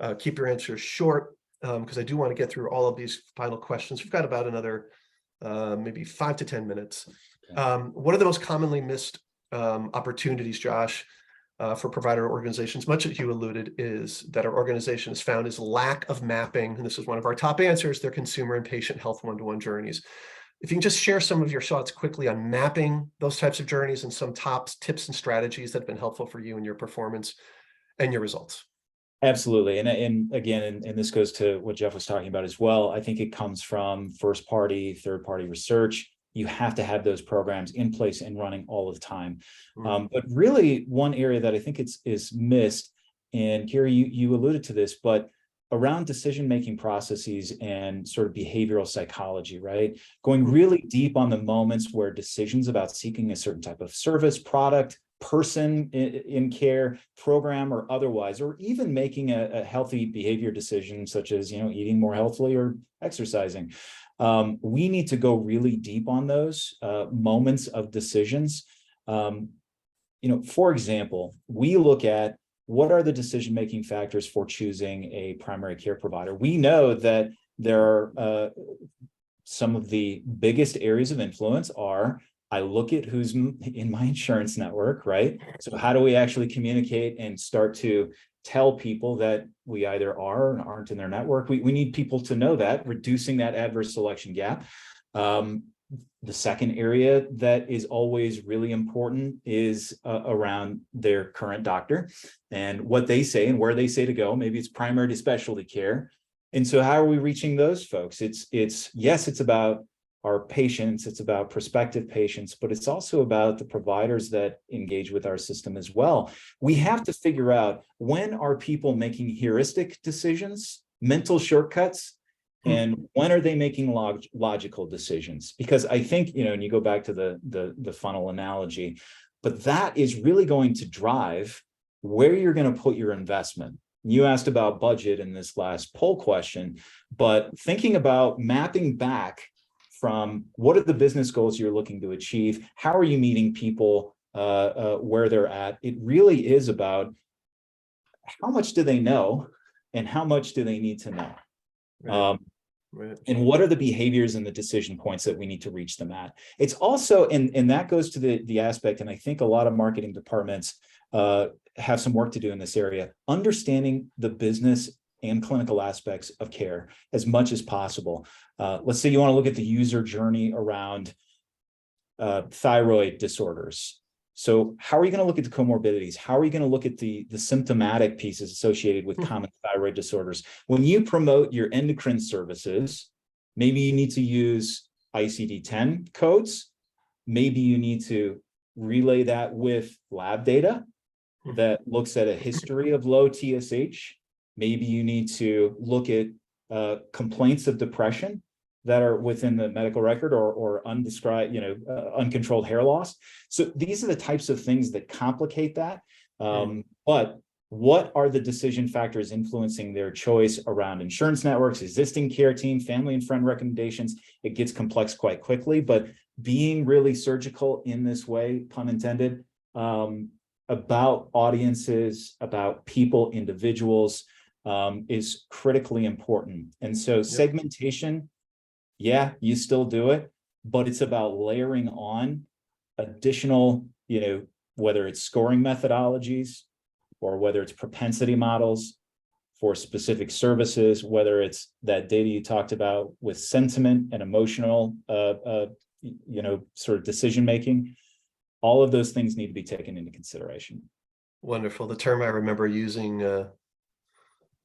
of keep your answers short, because I do want to get through all of these final questions. We've got about another maybe 5 to 10 minutes. What are the most commonly missed opportunities, Josh, for provider organizations? Much as you alluded, is that our organization has found is lack of mapping, and this is one of our top answers, their consumer and patient health one-to-one journeys. If you can just share some of your thoughts quickly on mapping those types of journeys and some top tips and strategies that have been helpful for you in your performance and your results. Absolutely. And again, and this goes to what Jeff was talking about as well. I think it comes from first party, third party research. You have to have those programs in place and running all the time. But really, one area that I think is missed, and Gary, you alluded to this, but around decision-making processes and sort of behavioral psychology, right? Going really deep on the moments where decisions about seeking a certain type of service, product, person in care, program, or otherwise, or even making a healthy behavior decision, such as, eating more healthily or exercising. We need to go really deep on those moments of decisions. For example, we look at what are the decision-making factors for choosing a primary care provider. We know that there are some of the biggest areas of influence are, I look at who's in my insurance network, right? So how do we actually communicate and start to tell people that we either are or aren't in their network? We need people to know that, reducing that adverse selection gap. The second area that is always really important is around their current doctor and what they say and where they say to go. Maybe it's primary to specialty care. And so how are we reaching those folks? It's about our patients, it's about prospective patients, but it's also about the providers that engage with our system as well. We have to figure out, when are people making heuristic decisions, mental shortcuts, and when are they making logical decisions? Because I think, and you go back to the funnel analogy, but that is really going to drive where you're going to put your investment. You asked about budget in this last poll question, but thinking about mapping back from what are the business goals you're looking to achieve, how are you meeting people where they're at? It really is about how much do they know and how much do they need to know. Right. Right. And what are the behaviors and the decision points that we need to reach them at? It's also, and that goes to the aspect, and I think a lot of marketing departments have some work to do in this area, understanding the business and clinical aspects of care as much as possible. Let's say you want to look at the user journey around thyroid disorders. So how are you going to look at the comorbidities? How are you going to look at the symptomatic pieces associated with common thyroid disorders? When you promote your endocrine services, maybe you need to use ICD-10 codes. Maybe you need to relay that with lab data that looks at a history of low TSH. Maybe you need to look at complaints of depression that are within the medical record or undescribed, uncontrolled hair loss. So these are the types of things that complicate that. But what are the decision factors influencing their choice around insurance networks, existing care team, family and friend recommendations? It gets complex quite quickly, but being really surgical in this way, pun intended, about audiences, about people, individuals, is critically important. And so segmentation, yeah, you still do it, but it's about layering on additional, whether it's scoring methodologies or whether it's propensity models for specific services, whether it's that data you talked about with sentiment and emotional, sort of decision-making. All of those things need to be taken into consideration. Wonderful. The term I remember using in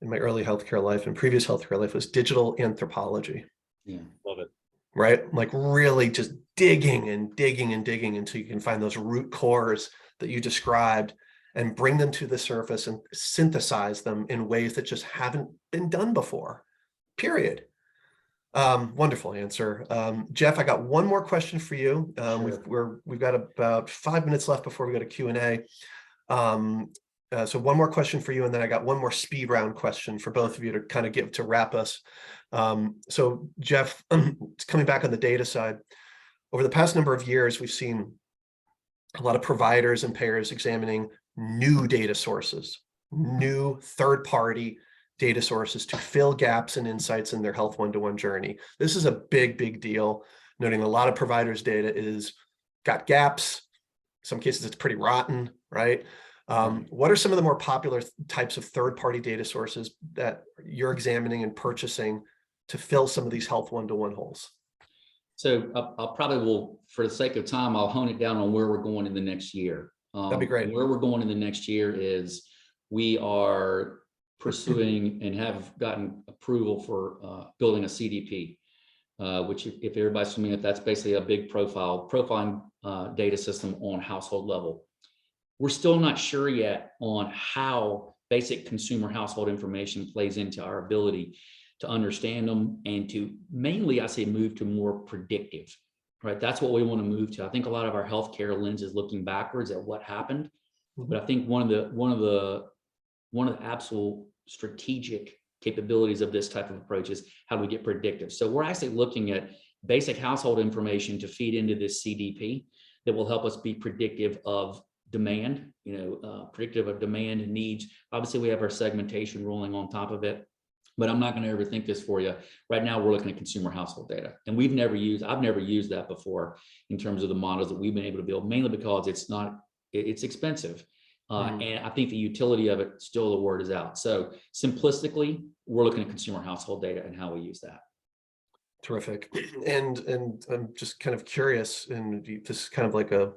my early healthcare life and previous healthcare life was digital anthropology. Yeah, love it. Right? Like really just digging and digging and digging until you can find those root cores that you described and bring them to the surface and synthesize them in ways that just haven't been done before, period. Wonderful answer. Jeff, I got one more question for you. Sure. We've got about 5 minutes left before we go to Q&A. So one more question for you, and then I got one more speed round question for both of you to kind of give to wrap us. So Jeff, coming back on the data side, over the past number of years, we've seen a lot of providers and payers examining new data sources, new third-party data sources to fill gaps and insights in their health one-to-one journey. This is a big, big deal, noting a lot of providers' data is got gaps. In some cases, it's pretty rotten, right? What are some of the more popular types of third-party data sources that you're examining and purchasing to fill some of these health one-to-one holes? So I'll probably will, for the sake of time, I'll hone it down on where we're going in the next year. That'd be great. Where we're going in the next year is we are pursuing and have gotten approval for building a CDP, which if everybody's familiar with, that's basically a big profiling data system on household level. We're still not sure yet on how basic consumer household information plays into our ability to understand them and to mainly, I say, move to more predictive, right? That's what we want to move to. I think a lot of our healthcare lens is looking backwards at what happened, but I think one of the absolute strategic capabilities of this type of approach is how do we get predictive. So we're actually looking at basic household information to feed into this CDP that will help us be predictive of demand, predictive of demand and needs. Obviously, we have our segmentation rolling on top of it, but I'm not going to overthink this for you. Right now, we're looking at consumer household data, and I've never used that before in terms of the models that we've been able to build, mainly because it's expensive. And I think the utility of it, still the word is out. So simplistically, we're looking at consumer household data and how we use that. Terrific. And I'm just kind of curious, and this is kind of like a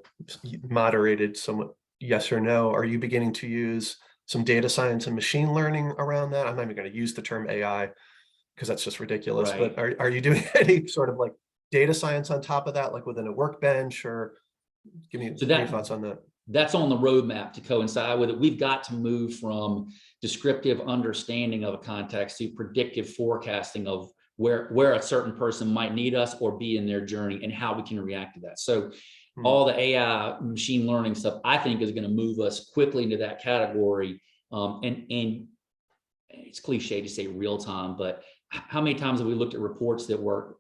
moderated, somewhat yes or no. Are you beginning to use some data science and machine learning around that? I'm not even going to use the term AI because that's just ridiculous. Right. But are you doing any sort of like data science on top of that, like within a workbench, or give me any thoughts on that? That's on the roadmap to coincide with it. We've got to move from descriptive understanding of a context to predictive forecasting of where a certain person might need us or be in their journey and how we can react to that. So all the AI machine learning stuff, I think, is going to move us quickly into that category. And it's cliche to say real time, but how many times have we looked at reports that were,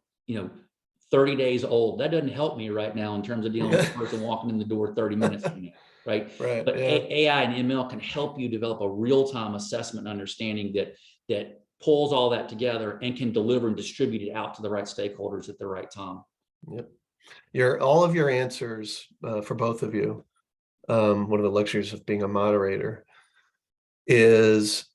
30 days old? That doesn't help me right now in terms of dealing with a person walking in the door 30 minutes from now, right? But AI and ML can help you develop a real-time assessment and understanding that pulls all that together and can deliver and distribute it out to the right stakeholders at the right time. Yep. All of your answers for both of you, one of the luxuries of being a moderator is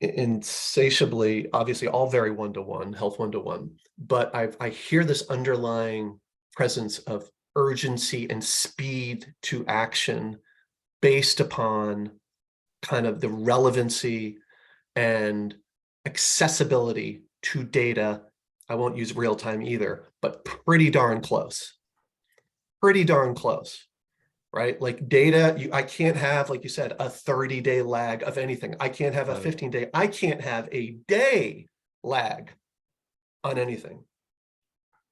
insatiably, obviously all very one-to-one, health one-to-one, but I hear this underlying presence of urgency and speed to action based upon kind of the relevancy and accessibility to data. I won't use real time either, but pretty darn close. Pretty darn close, right? Like data, I can't have, like you said, a 30-day lag of anything. I can't have a 15-day, I can't have a day lag on anything,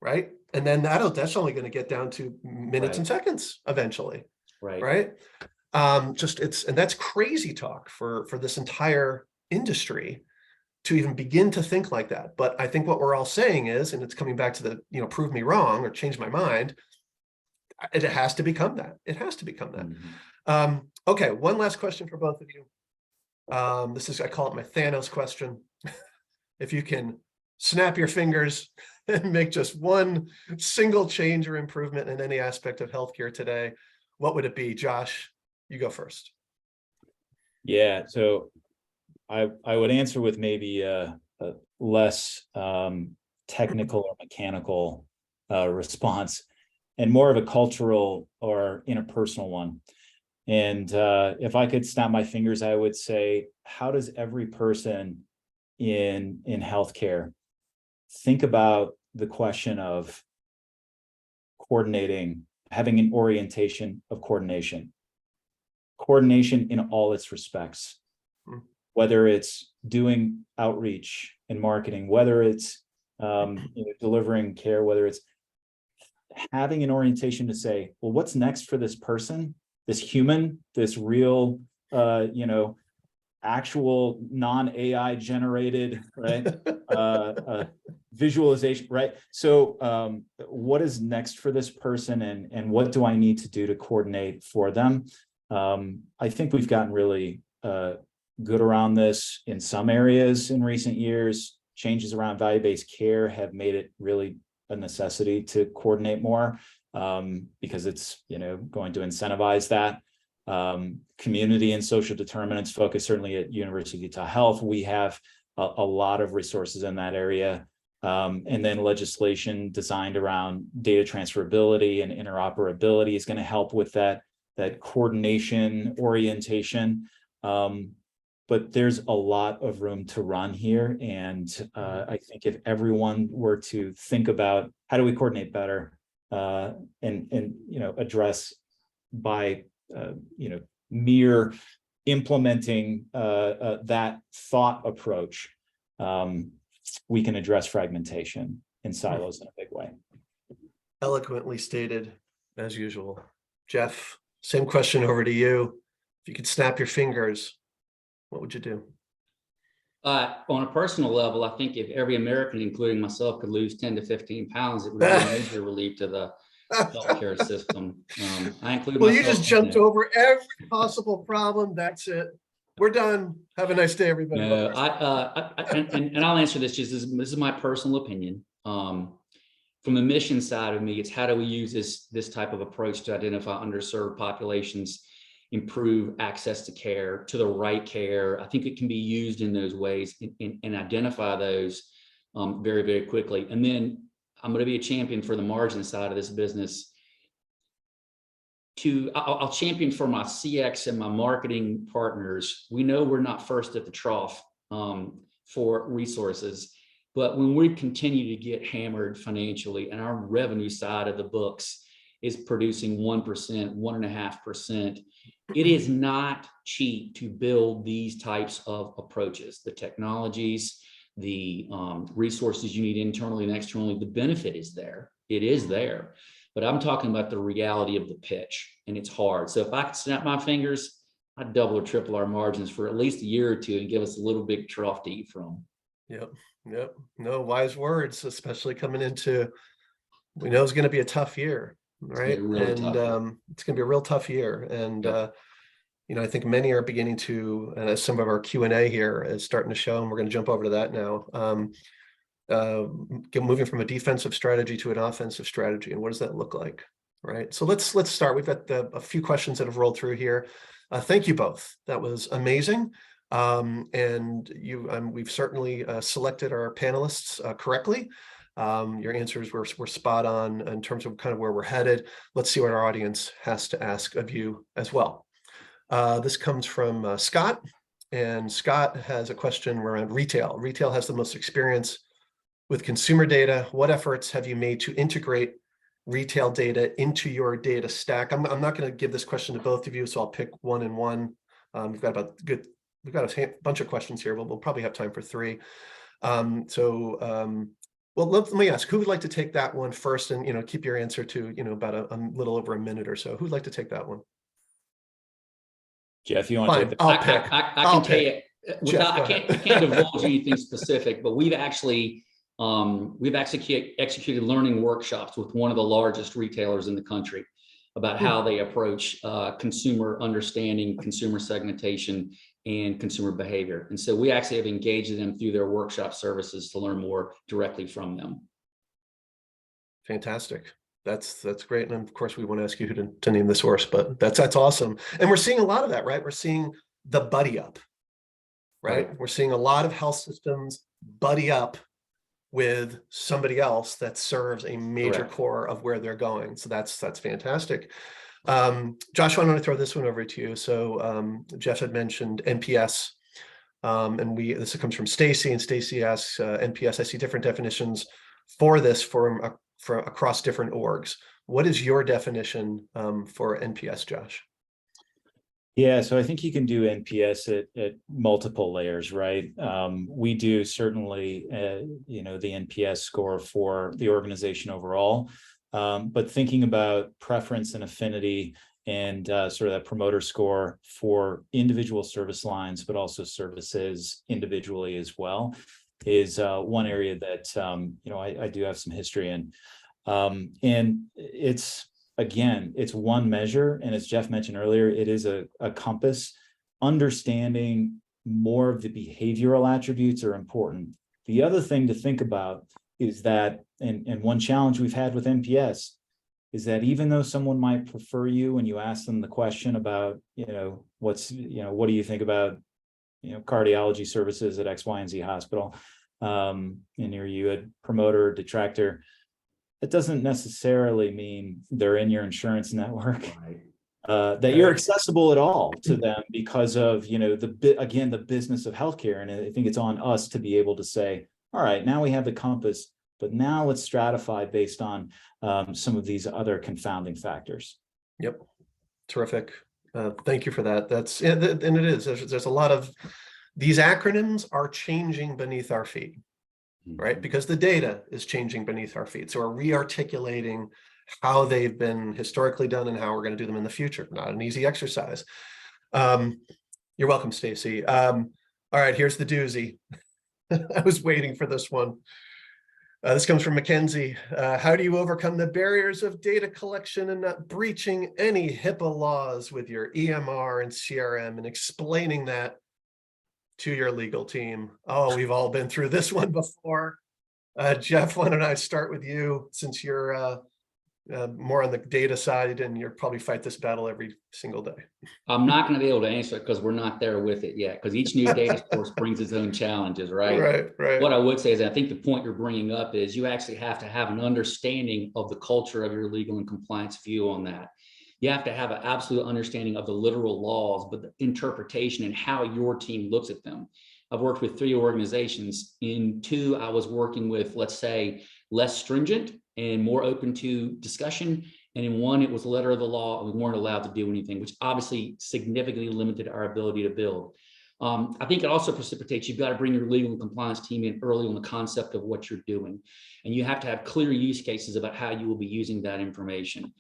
right? And then that's only going to get down to minutes and seconds eventually, right? And that's crazy talk for this entire industry to even begin to think like that. But I think what we're all saying is, and it's coming back to the, prove me wrong or change my mind, it has to become that. It has to become that. Mm-hmm. Okay, one last question for both of you. I call it my Thanos question. If you can snap your fingers and make just one single change or improvement in any aspect of healthcare today, what would it be? Josh, you go first. Yeah, so I would answer with maybe a less technical or mechanical response, and more of a cultural or interpersonal one. And if I could snap my fingers, I would say, how does every person in healthcare think about the question of coordinating, having an orientation of coordination in all its respects, whether it's doing outreach and marketing, whether it's delivering care, whether it's having an orientation to say, well, what's next for this person, this human, this real, actual non-AI generated, right? Visualization, right? So what is next for this person, and what do I need to do to coordinate for them? I think we've gotten really good around this in some areas in recent years. Changes around value-based care have made it really a necessity to coordinate more because it's going to incentivize that. Community and social determinants focus, certainly at University of Utah Health, we have a lot of resources in that area. And then legislation designed around data transferability and interoperability is going to help with that coordination orientation. But there's a lot of room to run here. And I think if everyone were to think about how do we coordinate better and address by mere implementing that thought approach, we can address fragmentation in silos in a big way. Eloquently stated, as usual. Jeff, same question over to you. If you could snap your fingers, what would you do? On a personal level, I think if every American, including myself, could lose 10 to 15 pounds, it would be a major relief to the healthcare system. I include well, myself. You just jumped over every possible problem. That's it. We're done. Have a nice day, everybody. No, and I'll answer this. This is my personal opinion. From the mission side of me, it's how do we use this type of approach to identify underserved populations, improve access to care, to the right care. I think it can be used in those ways and identify those very, very quickly. And then I'm going to be a champion for the margin side of this business. I'll champion for my CX and my marketing partners. We know we're not first at the trough for resources, but when we continue to get hammered financially and our revenue side of the books is producing 1%, 1.5%, it is not cheap to build these types of approaches. The technologies, the resources you need internally and externally, the benefit is there. It is there. But I'm talking about the reality of the pitch, and it's hard. So if I could snap my fingers, I'd double or triple our margins for at least a year or two and give us a little big trough to eat from. Yep. No, wise words, especially coming into, we know it's going to be a tough year, right? Really and tough. It's going to be a real tough year. And yep. I think many are beginning to, and some of our Q&A here is starting to show, and we're going to jump over to that now. Moving from a defensive strategy to an offensive strategy, and what does that look like, right? So let's start. We've got a few questions that have rolled through here. Thank you both. That was amazing. And we've certainly selected our panelists correctly. Your answers were spot on in terms of kind of where we're headed. Let's see what our audience has to ask of you as well. This comes from Scott, and Scott has a question around retail. Retail has the most experience with consumer data. What efforts have you made to integrate retail data into your data stack? I'm not going to give this question to both of you, so I'll pick one and one. We've got a bunch of questions here. We'll probably have time for three. Well, let me ask, who would like to take that one first, and keep your answer to about a little over a minute or so. Who'd like to take that one? Jeff, you want to take that? I'll pick. I can tell you, I can't divulge anything specific, but we've actually executed learning workshops with one of the largest retailers in the country about how they approach consumer understanding, consumer segmentation, and consumer behavior. And so we actually have engaged them through their workshop services to learn more directly from them. Fantastic. That's great. And of course, we want to ask you to name the source, but that's awesome. And we're seeing a lot of that, right? We're seeing the buddy up, right? We're seeing a lot of health systems buddy up with somebody else that serves a major core of where they're going. So that's fantastic. Josh, why don't I throw this one over to you? So Jeff had mentioned NPS, and this comes from Stacy, and Stacy asks, NPS, I see different definitions for this for across different orgs. What is your definition for NPS, Josh? Yeah, so I think you can do NPS at multiple layers, right? We do certainly, the NPS score for the organization overall, but thinking about preference and affinity and sort of that promoter score for individual service lines, but also services individually as well, is one area that, I do have some history in. And it's one measure. And as Jeff mentioned earlier, it is a compass. Understanding more of the behavioral attributes are important. The other thing to think about is that, and one challenge we've had with NPS is that even though someone might prefer you when you ask them the question about, what do you think about, cardiology services at X, Y, and Z hospital, and you had promoter or detractor, it doesn't necessarily mean they're in your insurance network, that you're accessible at all to them because of, the business of healthcare. And I think it's on us to be able to say, all right, now we have the compass, but now let's stratify based on some of these other confounding factors. Yep. Terrific. Thank you for that. And it is, there's a lot of, these acronyms are changing beneath our feet, right? Because the data is changing beneath our feet. So we're re-articulating how they've been historically done and how we're going to do them in the future. Not an easy exercise. You're welcome, Stacy. All right, here's the doozy. I was waiting for this one. This comes from Mackenzie. How do you overcome the barriers of data collection and not breaching any HIPAA laws with your EMR and CRM, and explaining that to your legal team? Oh, we've all been through this one before. Jeff, why don't I start with you, since you're more on the data side and you'll probably fight this battle every single day. I'm not going to be able to answer it because we're not there with it yet, because each new data source brings its own challenges, right? Right. What I would say is, I think the point you're bringing up is you actually have to have an understanding of the culture of your legal and compliance view on that. You have to have an absolute understanding of the literal laws, but the interpretation and how your team looks at them. I've worked with 3 organizations. In 2, I was working with, let's say, less stringent and more open to discussion. And in 1, it was the letter of the law, and we weren't allowed to do anything, which obviously significantly limited our ability to build. I think it also precipitates, you've got to bring your legal and compliance team in early on the concept of what you're doing. And you have to have clear use cases about how you will be using that information.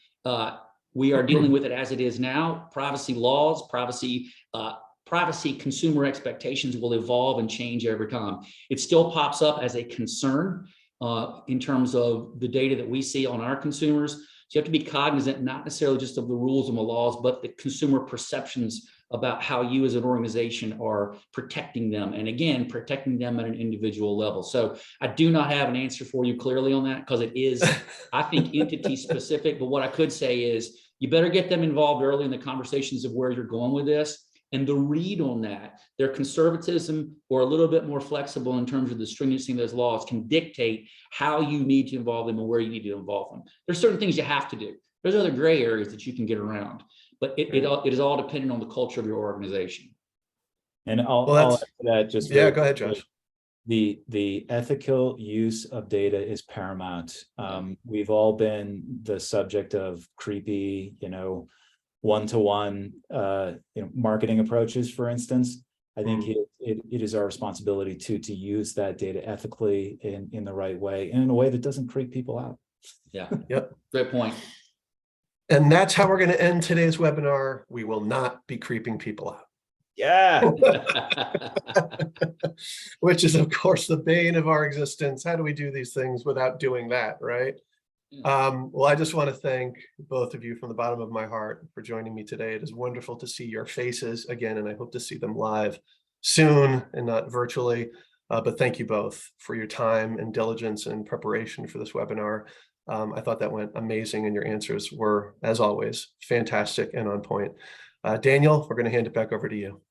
We are dealing with it as it is now. Privacy laws, privacy consumer expectations will evolve and change over time. It still pops up as a concern in terms of the data that we see on our consumers. So you have to be cognizant, not necessarily just of the rules and the laws, but the consumer perceptions about how you as an organization are protecting them. And again, protecting them at an individual level. So I do not have an answer for you clearly on that, because it is, I think, entity specific. But what I could say is you better get them involved early in the conversations of where you're going with this. And the read on that, their conservatism or a little bit more flexible in terms of the stringency of those laws can dictate how you need to involve them and where you need to involve them. There's certain things you have to do. There's other gray areas that you can get around, but it is all dependent on the culture of your organization. And I'll add to that just yeah, go ahead, Josh. The ethical use of data is paramount. We've all been the subject of creepy, one-to-one marketing approaches, for instance. I think it is our responsibility to use that data ethically in the right way and in a way that doesn't creep people out. Yeah. Yep. Great point. And that's how we're going to end today's webinar. We will not be creeping people out. Yeah. Which is, of course, the bane of our existence. How do we do these things without doing that, right? Well, I just want to thank both of you from the bottom of my heart for joining me today. It is wonderful to see your faces again, and I hope to see them live soon and not virtually. But thank you both for your time and diligence and preparation for this webinar. I thought that went amazing, and your answers were, as always, fantastic and on point. Daniel, we're going to hand it back over to you.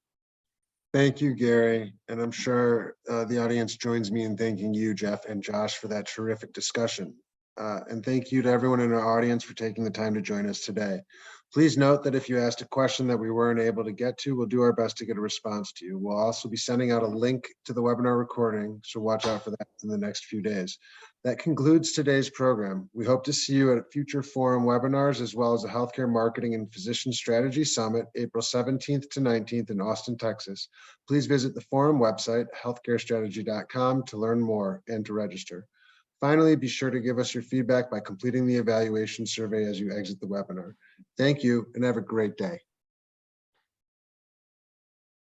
Thank you, Gary. And I'm sure the audience joins me in thanking you, Jeff and Josh, for that terrific discussion. And thank you to everyone in our audience for taking the time to join us today. Please note that if you asked a question that we weren't able to get to, we'll do our best to get a response to you. We'll also be sending out a link to the webinar recording, so watch out for that in the next few days. That concludes today's program. We hope to see you at future forum webinars, as well as a Healthcare Marketing and Physician Strategy Summit, April 17th to 19th in Austin, Texas. Please visit the forum website, healthcarestrategy.com, to learn more and to register. Finally, be sure to give us your feedback by completing the evaluation survey as you exit the webinar. Thank you, and have a great day.